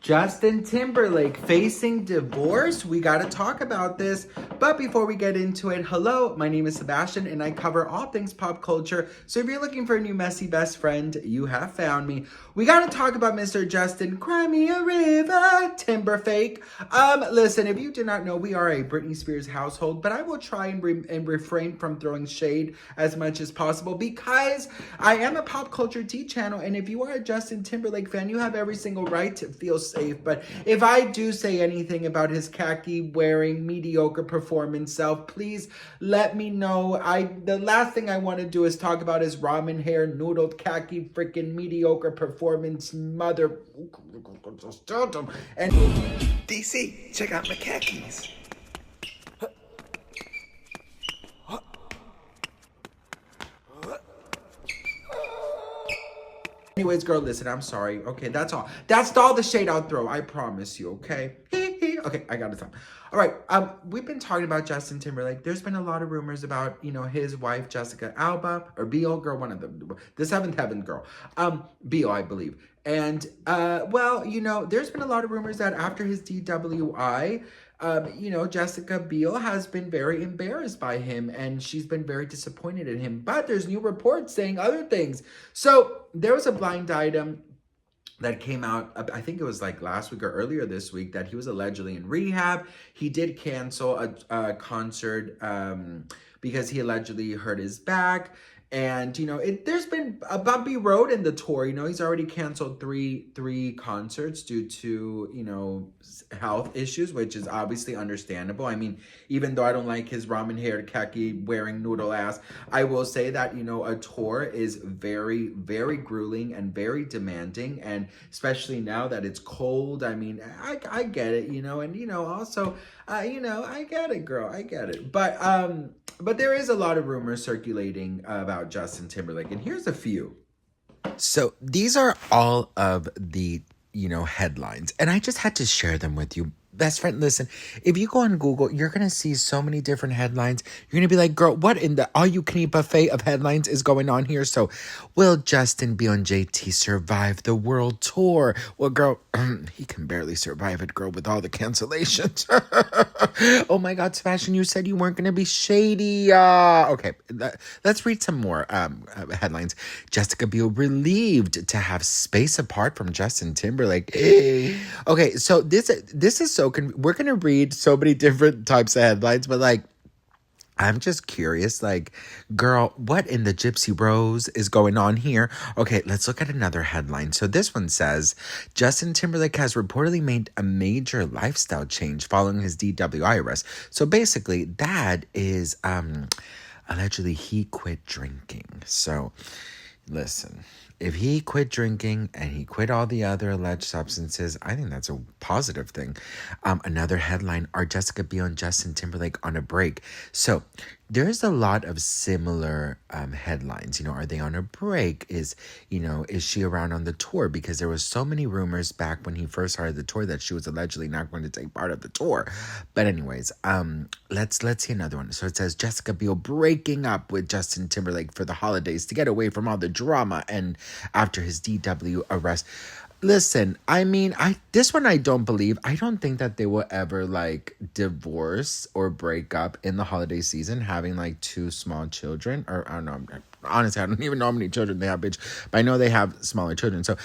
Justin Timberlake facing divorce? We gotta talk about this. But before we get into it, hello, my name is Sebastian and I cover all things pop culture. So if you're looking for a new messy best friend, you have found me. We gotta talk about Mr. Justin Cry Me a River Timberlake. Listen, if you do not know, we are a Britney Spears household, but I will try and refrain from throwing shade as much as possible because I am a pop culture tea channel, and if you are a Justin Timberlake fan, you have every single right to feel safe. But if I do say anything about his khaki wearing mediocre performance self, please let me know. The last thing I want to do is talk about his ramen hair noodled khaki freaking mediocre performance mother. And DC, check out my khakis. anyways, girl, listen, I'm sorry. Okay, that's all. That's all the shade I'll throw. I promise you, okay? Okay, I gotta stop. All right, we've been talking about Justin Timberlake. There's been a lot of rumors about, his wife, Jessica Alba, or Biel, girl, one of them, the Seventh Heaven girl, Biel, I believe. And, there's been a lot of rumors that after his DWI, Jessica Biel has been very embarrassed by him and she's been very disappointed in him. But there's new reports saying other things. So there was a blind item that came out, I think it was like last week or earlier this week, that he was allegedly in rehab. He did cancel a concert because he allegedly hurt his back. And, there's been a bumpy road in the tour. He's already canceled three concerts due to, health issues, which is obviously understandable. I mean, even though I don't like his ramen hair, khaki wearing noodle ass, I will say that, a tour is very, very grueling and very demanding. And especially now that it's cold, I mean, I get it, and, also, I get it, girl. I get it. But there is a lot of rumors circulating about Justin Timberlake, and here's a few. So these are all of the, headlines, and I just had to share them with you. Best friend, listen, if you go on Google, you're going to see so many different headlines. You're going to be like, girl, what in the all-you-can-eat buffet of headlines is going on here? So, will Justin Biel and JT survive the world tour? Well, girl, he can barely survive it, girl, with all the cancellations. Oh, my God, Sebastian, you said you weren't going to be shady. Okay, let's read some more headlines. Jessica Biel relieved to have space apart from Justin Timberlake. Okay, so this is so we're going to read so many different types of headlines, but I'm just curious, girl, what in the Gypsy Rose is going on here? Okay, let's look at another headline. So this one says, Justin Timberlake has reportedly made a major lifestyle change following his DWI arrest. So basically, that is allegedly he quit drinking. So listen, if he quit drinking and he quit all the other alleged substances, I think that's a positive thing. Another headline, are Jessica Biel and Justin Timberlake on a break? So there's a lot of similar headlines. Are they on a break? Is she around on the tour? Because there was so many rumors back when he first started the tour that she was allegedly not going to take part of the tour. But anyways, let's see another one. So it says Jessica Biel breaking up with Justin Timberlake for the holidays to get away from all the drama and after his DW arrest. Listen, I mean, this one I don't believe. I don't think that they will ever divorce or break up in the holiday season, having two small children. Or I don't know. Honestly, I don't even know how many children they have, bitch. But I know they have smaller children. So,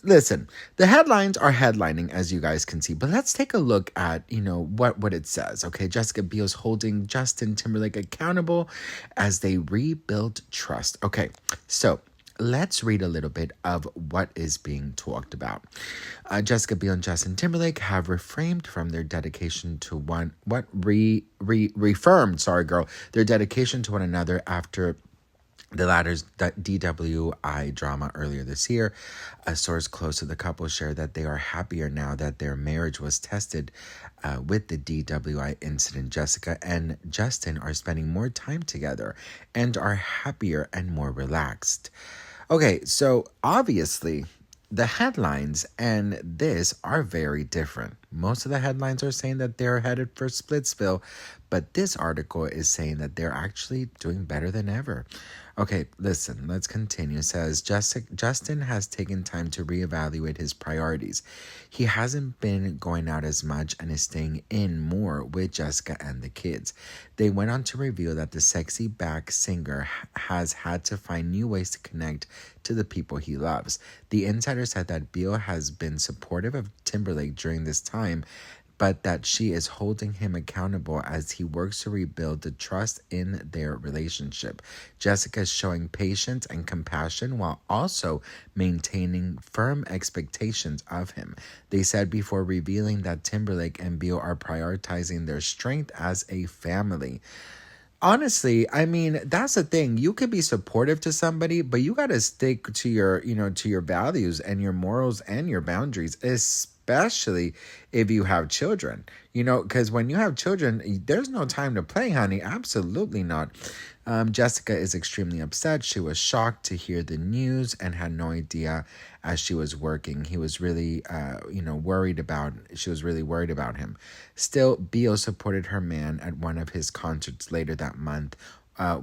listen, the headlines are headlining, as you guys can see. But let's take a look at, what it says. Okay, Jessica Biel's holding Justin Timberlake accountable as they rebuild trust. Okay, so let's read a little bit of what is being talked about. Jessica Biel and Justin Timberlake have refrained from their dedication to their dedication to one another after the latter's DWI drama earlier this year. A source close to the couple shared that they are happier now that their marriage was tested with the DWI incident. Jessica and Justin are spending more time together and are happier and more relaxed. Okay, so obviously the headlines and this are very different. Most of the headlines are saying that they're headed for Splitsville, but this article is saying that they're actually doing better than ever. Okay, listen, let's continue. It says Justin has taken time to reevaluate his priorities. He hasn't been going out as much and is staying in more with Jessica and the kids. They went on to reveal that the sexy back singer has had to find new ways to connect to the people he loves. The insider said that Biel has been supportive of Timberlake during this time, but that she is holding him accountable as he works to rebuild the trust in their relationship. Jessica is showing patience and compassion while also maintaining firm expectations of him. They said before revealing that Timberlake and Biel are prioritizing their strength as a family. Honestly, I mean, that's the thing. You could be supportive to somebody, but you got to stick to your, to your values and your morals and your boundaries, especially if you have children. Because when you have children, there's no time to play, honey. Absolutely not. Jessica is extremely upset. She was shocked to hear the news and had no idea as she was working. He was really, she was really worried about him. Still, Biel supported her man at one of his concerts later that month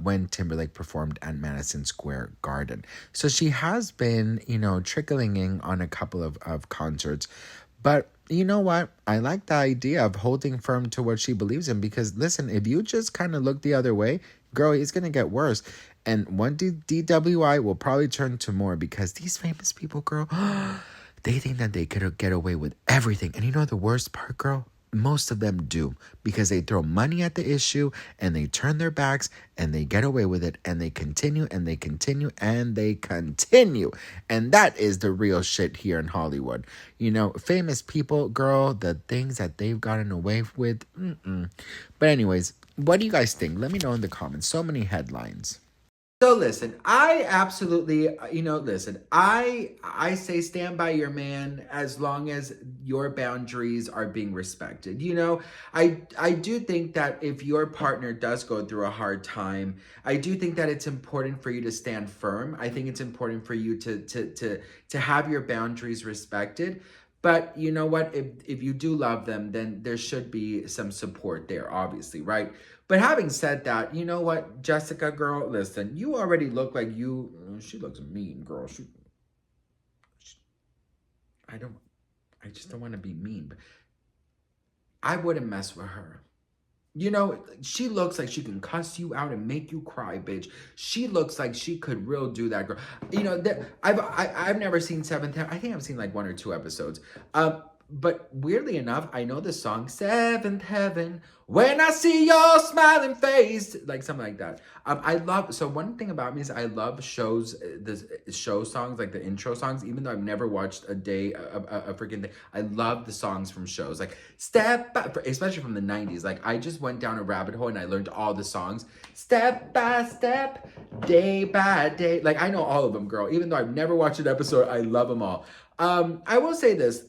when Timberlake performed at Madison Square Garden. So she has been, trickling in on a couple of concerts. But you know what? I like the idea of holding firm to what she believes in because, listen, if you just kind of look the other way, girl, it's going to get worse. And one DWI will probably turn to more because these famous people, girl, they think that they could get away with everything. And you know the worst part, girl? Most of them do because they throw money at the issue and they turn their backs and they get away with it and they continue and they continue and they continue. And that is the real shit here in Hollywood. Famous people, girl, the things that they've gotten away with. But anyways, what do you guys think? Let me know in the comments. So many headlines. So listen, I absolutely, I say stand by your man as long as your boundaries are being respected. I do think that if your partner does go through a hard time, I do think that it's important for you to stand firm. I think it's important for you to have your boundaries respected. But you know what? If you do love them, then there should be some support there, obviously, right? But having said that, you know what, Jessica, girl, listen, you already look like she looks mean, girl. I don't, I just don't want to be mean, but I wouldn't mess with her. She looks like she can cuss you out and make you cry, bitch. She looks like she could real do that, girl. I've never seen Seventh Heaven. I think I've seen like one or two episodes. But weirdly enough, I know the song Seventh Heaven, when I see your smiling face, like something like that. So one thing about me is I love shows, the show songs, like the intro songs, even though I've never watched a freaking thing. I love the songs from shows, like Step by, especially from the 90s. Like I just went down a rabbit hole and I learned all the songs. Step by step, day by day. Like I know all of them, girl. Even though I've never watched an episode, I love them all. I will say this,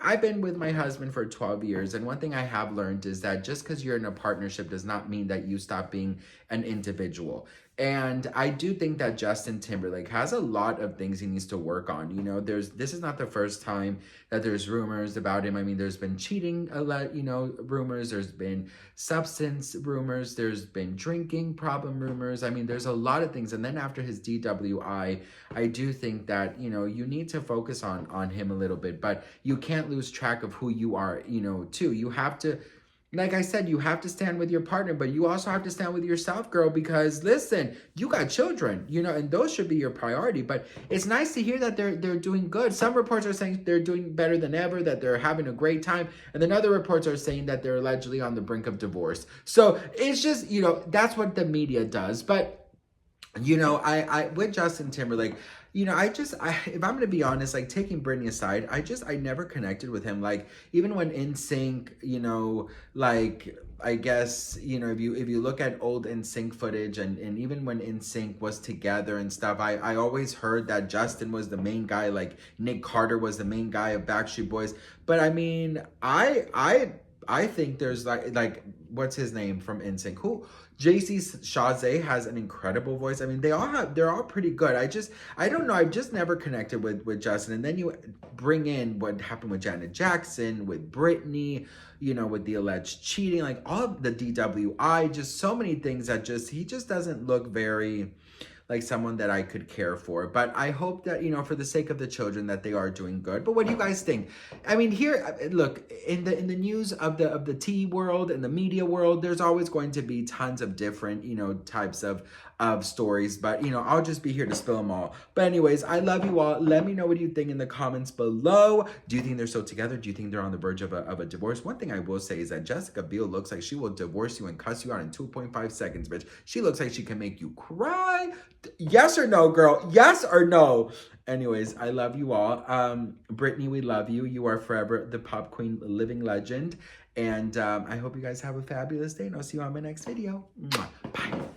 I've been with my husband for 12 years, and one thing I have learned is that just because you're in a partnership does not mean that you stop being an individual. And I do think that Justin Timberlake has a lot of things he needs to work on. This is not the first time that there's rumors about him. I mean, there's been cheating, rumors. There's been substance rumors. There's been drinking problem rumors. I mean, there's a lot of things. And then after his DWI, I do think that, you need to focus on him a little bit, but you can't lose track of who you are, too. You have to, like I said, you have to stand with your partner, but you also have to stand with yourself, girl, because listen, you got children, and those should be your priority. But it's nice to hear that they're doing good. Some reports are saying they're doing better than ever, that they're having a great time. And then other reports are saying that they're allegedly on the brink of divorce. So it's just, that's what the media does. But I with Justin Timberlake, if I'm gonna be honest, like taking Britney aside, I never connected with him. Like even when NSYNC, like I guess, if you look at old NSYNC footage and even when NSYNC was together and stuff, I always heard that Justin was the main guy, like Nick Carter was the main guy of Backstreet Boys. But I mean, I think there's like what's his name from NSYNC? Who? JC Chazé has an incredible voice. I mean, they're all pretty good. I don't know. I've just never connected with Justin. And then you bring in what happened with Janet Jackson, with Britney, with the alleged cheating, like all of the DWI, just so many things that he just doesn't look very like someone that I could care for. But I hope that, you know, for the sake of the children, that they are doing good. But what do you guys think? I mean, here, look, in the news of the tea world and the media world, there's always going to be tons of different, you know, types of stories. But, you know, I'll just be here to spill them all. But anyways, I love you all. Let me know what you think in the comments below. Do you think they're still together? Do you think they're on the verge of a divorce? One thing I will say is that Jessica Biel looks like she will divorce you and cuss you out in 2.5 seconds, bitch. She looks like she can make you cry. Yes or no, girl? Yes or no? Anyways, I love you all. Britney, we love you. You are forever the pop queen, living legend. And I hope you guys have a fabulous day, and I'll see you on my next video. Mwah. Bye.